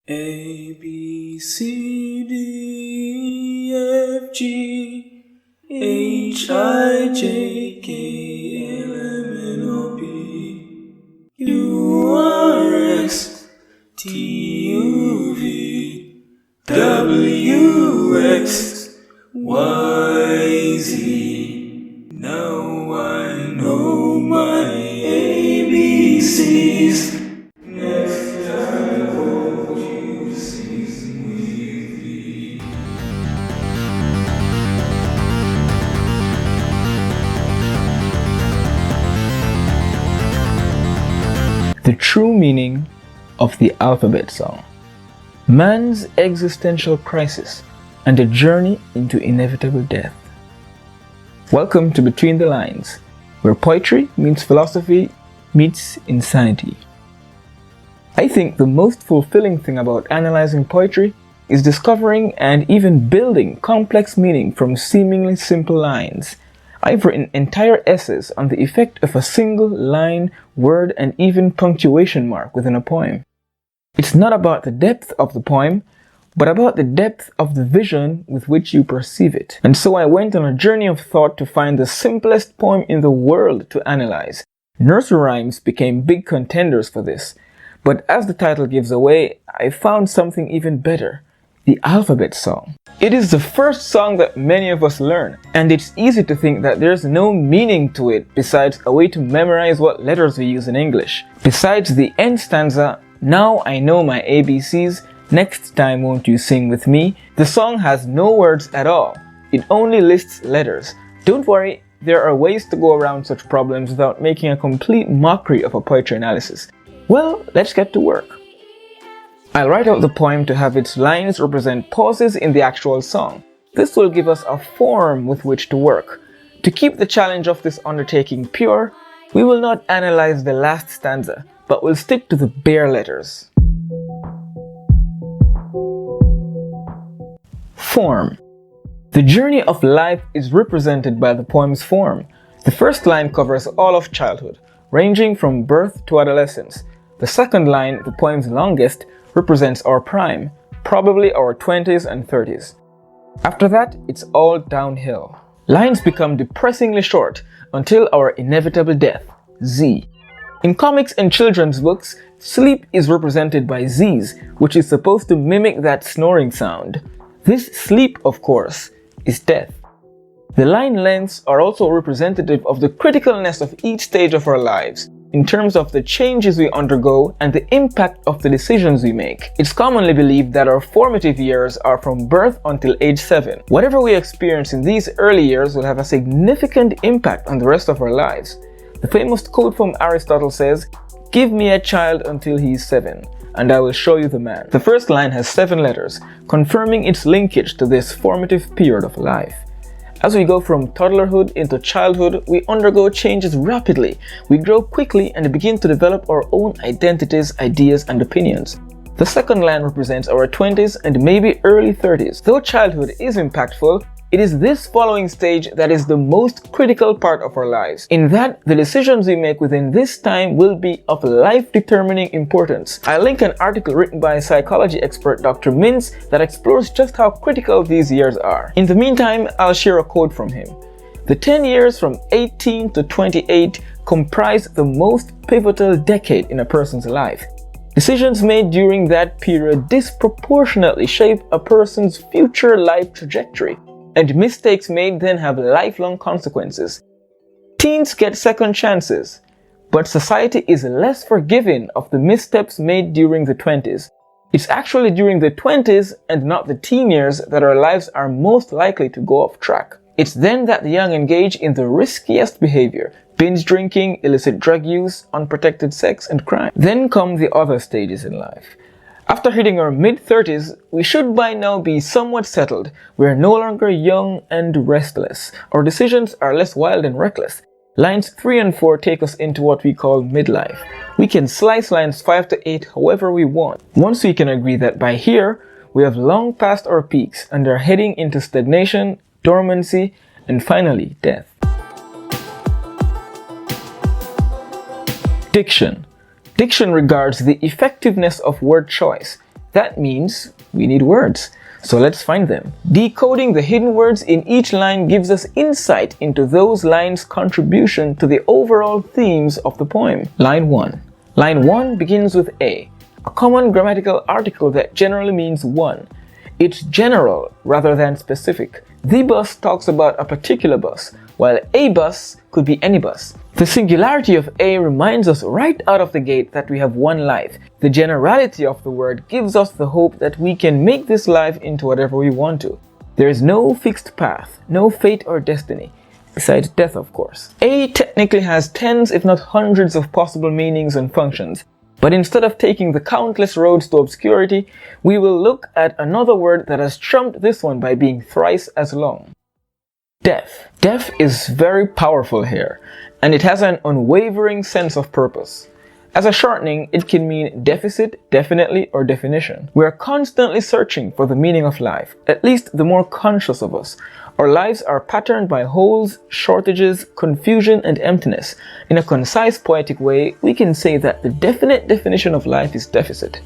ABCDEFG HIJKLMNOP URSTUVWXYZ. Now I know my ABCs. Next time won't you sing with me? The true meaning of the alphabet song. Man's existential crisis and a journey into inevitable death. Welcome to Between the Lines, where poetry meets philosophy meets insanity. I think the most fulfilling thing about analyzing poetry is discovering and even building complex meaning from seemingly simple lines. I've written entire essays on the effect of a single line, word, and even punctuation mark within a poem. It's not about the depth of the poem, but about the depth of the vision with which you perceive it. And so I went on a journey of thought to find the simplest poem in the world to analyze. Nursery rhymes became big contenders for this, but as the title gives away, I found something even better: the alphabet song. It is the first song that many of us learn, and it's easy to think that there's no meaning to it besides a way to memorize what letters we use in English. Besides the end stanza, "Now I know my ABCs, next time won't you sing with me," the song has no words at all. It only lists letters. Don't worry, there are ways to go around such problems without making a complete mockery of a poetry analysis. Well, let's get to work. I'll write out the poem to have its lines represent pauses in the actual song. This will give us a form with which to work. To keep the challenge of this undertaking pure, we will not analyze the last stanza, but will stick to the bare letters. Form. The journey of life is represented by the poem's form. The first line covers all of childhood, ranging from birth to adolescence. The second line, the poem's longest, represents our prime, probably our 20s and 30s. After that, it's all downhill. Lines become depressingly short until our inevitable death, Z. In comics and children's books, sleep is represented by Z's, which is supposed to mimic that snoring sound. This sleep, of course, is death. The line lengths are also representative of the criticalness of each stage of our lives, in terms of the changes we undergo and the impact of the decisions we make. It's commonly believed that our formative years are from birth until age 7. Whatever we experience in these early years will have a significant impact on the rest of our lives. The famous quote from Aristotle says, "Give me a child until he's 7, and I will show you the man." The first line has 7 letters, confirming its linkage to this formative period of life. As we go from toddlerhood into childhood, we undergo changes rapidly. We grow quickly and begin to develop our own identities, ideas, and opinions. The second line represents our 20s and maybe early 30s. Though childhood is impactful, it is this following stage that is the most critical part of our lives. In that, the decisions we make within this time will be of life-determining importance. I'll link an article written by psychology expert Dr. Mintz that explores just how critical these years are. In the meantime, I'll share a quote from him. "The 10 years from 18 to 28 comprise the most pivotal decade in a person's life. Decisions made during that period disproportionately shape a person's future life trajectory, and mistakes made then have lifelong consequences. Teens get second chances, but society is less forgiving of the missteps made during the 20s. It's actually during the 20s and not the teen years that our lives are most likely to go off track. It's then that the young engage in the riskiest behavior: binge drinking, illicit drug use, unprotected sex, and crime. Then come the other stages in life. After hitting our mid-30s, we should by now be somewhat settled. We're no longer young and restless. Our decisions are less wild and reckless. Lines 3 and 4 take us into what we call midlife. We can slice lines 5 to 8 however we want. Once we can agree that by here, we have long passed our peaks and are heading into stagnation, dormancy, and finally, death. Diction. Diction regards the effectiveness of word choice. That means we need words. So let's find them. Decoding the hidden words in each line gives us insight into those lines' contribution to the overall themes of the poem. Line 1. Line 1 begins with a common grammatical article that generally means one. It's general rather than specific. The bus talks about a particular bus, while a bus could be any bus. The singularity of a reminds us right out of the gate that we have one life. The generality of the word gives us the hope that we can make this life into whatever we want to. There is no fixed path, no fate or destiny, besides death, of course. A technically has tens if not hundreds of possible meanings and functions. But instead of taking the countless roads to obscurity, we will look at another word that has trumped this one by being thrice as long. Death. Death is very powerful here, and it has an unwavering sense of purpose. As a shortening, it can mean deficit, definitely, or definition. We are constantly searching for the meaning of life, at least the more conscious of us. Our lives are patterned by holes, shortages, confusion, and emptiness. In a concise, poetic way, we can say that the definite definition of life is deficit.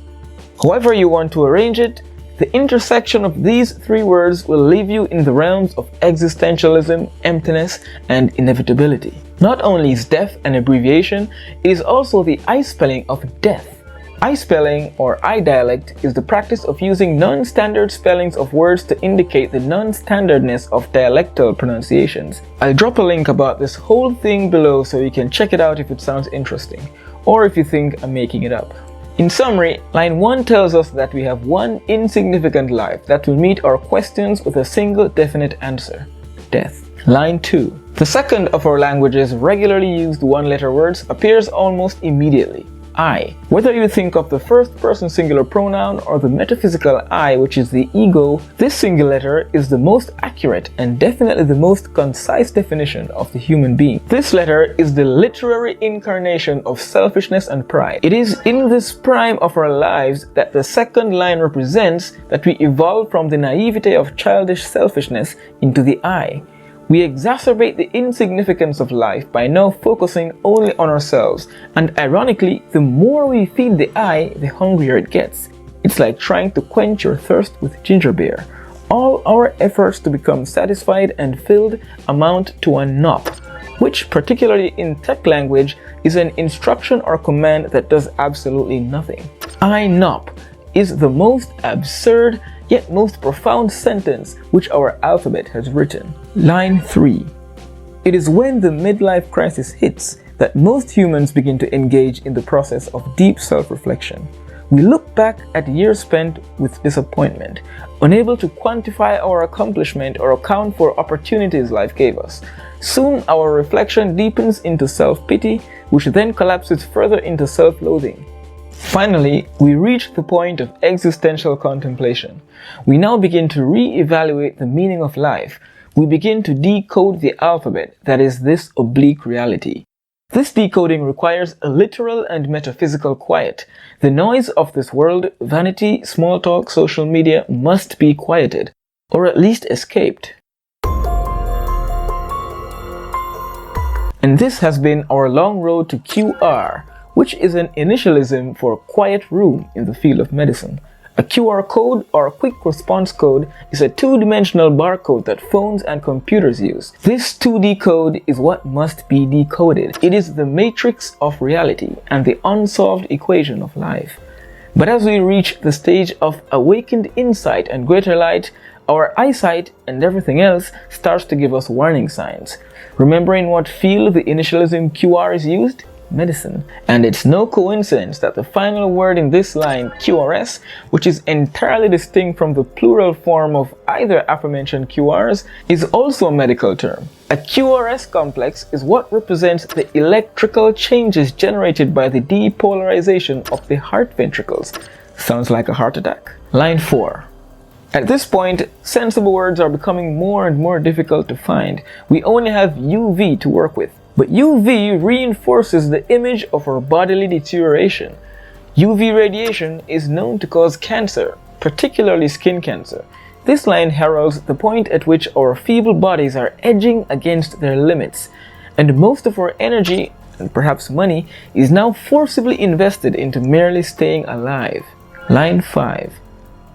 However you want to arrange it, the intersection of these three words will leave you in the realms of existentialism, emptiness, and inevitability. Not only is death an abbreviation, it is also the I spelling of death. I spelling, or I dialect, is the practice of using non-standard spellings of words to indicate the non-standardness of dialectal pronunciations. I'll drop a link about this whole thing below so you can check it out if it sounds interesting, or if you think I'm making it up. In summary, line 1 tells us that we have one insignificant life that will meet our questions with a single definite answer: death. Line 2. The second of our language's regularly used one-letter words appears almost immediately: I. Whether you think of the first person singular pronoun or the metaphysical I, which is the ego, this single letter is the most accurate and definitely the most concise definition of the human being. This letter is the literary incarnation of selfishness and pride. It is in this prime of our lives that the second line represents that we evolve from the naivete of childish selfishness into the I. We exacerbate the insignificance of life by now focusing only on ourselves, and ironically, the more we feed the I, the hungrier it gets. It's like trying to quench your thirst with ginger beer. All our efforts to become satisfied and filled amount to a NOP, which, particularly in tech language, is an instruction or command that does absolutely nothing. I NOP is the most absurd yet most profound sentence which our alphabet has written. Line 3. It is when the midlife crisis hits that most humans begin to engage in the process of deep self-reflection. We look back at years spent with disappointment, unable to quantify our accomplishment or account for opportunities life gave us. Soon our reflection deepens into self-pity, which then collapses further into self-loathing. Finally, we reach the point of existential contemplation. We now begin to re-evaluate the meaning of life. We begin to decode the alphabet, that is, this oblique reality. This decoding requires a literal and metaphysical quiet. The noise of this world, vanity, small talk, social media, must be quieted, or at least escaped. And this has been our long road to QR, which is an initialism for quiet room in the field of medicine. A QR code, or a quick response code, is a two-dimensional barcode that phones and computers use. This 2D code is what must be decoded. It is the matrix of reality and the unsolved equation of life. But as we reach the stage of awakened insight and greater light, our eyesight and everything else starts to give us warning signs. Remember in what field the initialism QR is used? Medicine. And it's no coincidence that the final word in this line, QRS, which is entirely distinct from the plural form of either aforementioned QRs, is also a medical term. A QRS complex is what represents the electrical changes generated by the depolarization of the heart ventricles. Sounds like a heart attack. Line 4. At this point, sensible words are becoming more and more difficult to find. We only have UV to work with. But UV reinforces the image of our bodily deterioration. UV radiation is known to cause cancer, particularly skin cancer. This line heralds the point at which our feeble bodies are edging against their limits, and most of our energy, and perhaps money, is now forcibly invested into merely staying alive. Line 5.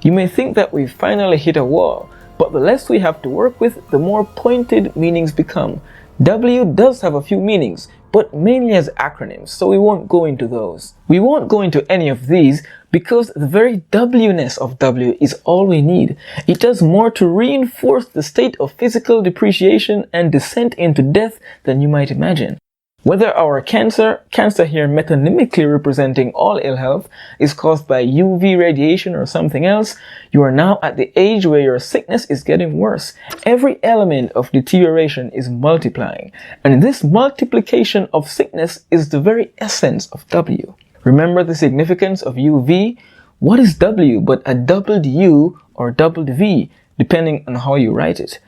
You may think that we've finally hit a wall, but the less we have to work with, the more pointed meanings become. W does have a few meanings, but mainly as acronyms, so we won't go into those. We won't go into any of these because the very W-ness of W is all we need. It does more to reinforce the state of physical depreciation and descent into death than you might imagine. Whether our cancer here metonymically representing all ill health, is caused by UV radiation or something else, you are now at the age where your sickness is getting worse. Every element of deterioration is multiplying, and this multiplication of sickness is the very essence of W. Remember the significance of UV? What is W but a doubled U or doubled V, depending on how you write it?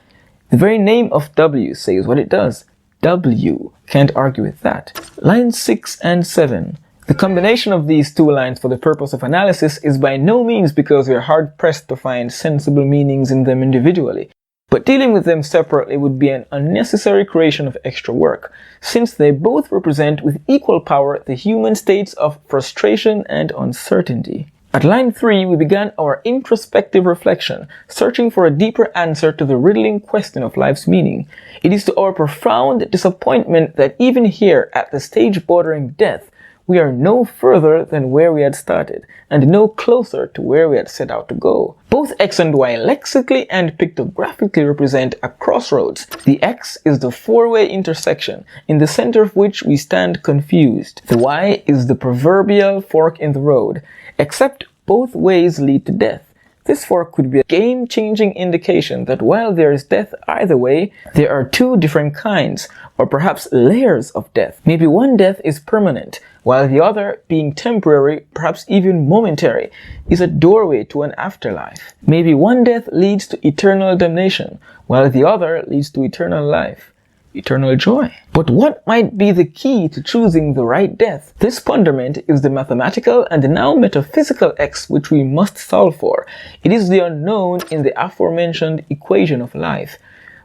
The very name of W says what it does. W. Can't argue with that. Lines 6 and 7. The combination of these two lines for the purpose of analysis is by no means because we are hard-pressed to find sensible meanings in them individually, but dealing with them separately would be an unnecessary creation of extra work, since they both represent with equal power the human states of frustration and uncertainty. At line 3, we began our introspective reflection, searching for a deeper answer to the riddling question of life's meaning. It is to our profound disappointment that even here, at the stage bordering death, we are no further than where we had started, and no closer to where we had set out to go. Both X and Y lexically and pictographically represent a crossroads. The X is the four-way intersection, in the center of which we stand confused. The Y is the proverbial fork in the road, except both ways lead to death. This fork could be a game-changing indication that while there is death either way, there are two different kinds, or perhaps layers of death. Maybe one death is permanent, while the other, being temporary, perhaps even momentary, is a doorway to an afterlife. Maybe one death leads to eternal damnation, while the other leads to eternal life, eternal joy. But what might be the key to choosing the right death? This ponderment is the mathematical and now metaphysical X which we must solve for. It is the unknown in the aforementioned equation of life.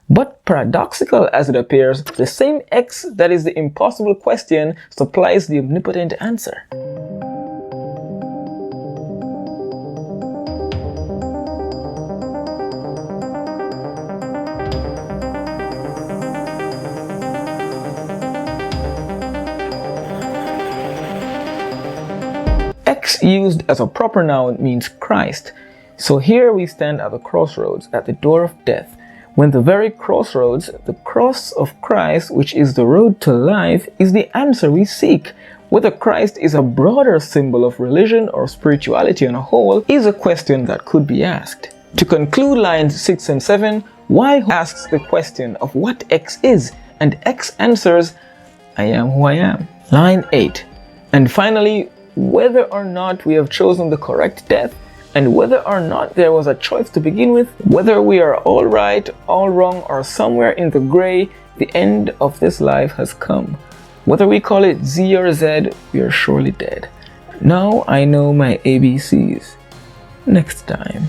But paradoxical as it appears, the same X that is the impossible question supplies the omnipotent answer. X used as a proper noun means Christ. So here we stand at the crossroads, at the door of death. When the very crossroads, the cross of Christ, which is the road to life, is the answer we seek. Whether Christ is a broader symbol of religion or spirituality on a whole is a question that could be asked. To conclude lines 6 and 7, Y asks the question of what X is, and X answers, I am who I am. Line 8. And finally, whether or not we have chosen the correct death, and whether or not there was a choice to begin with, whether we are all right, all wrong, or somewhere in the gray, the end of this life has come. Whether we call it Z or Z, we are surely dead. Now I know my ABCs. Next time.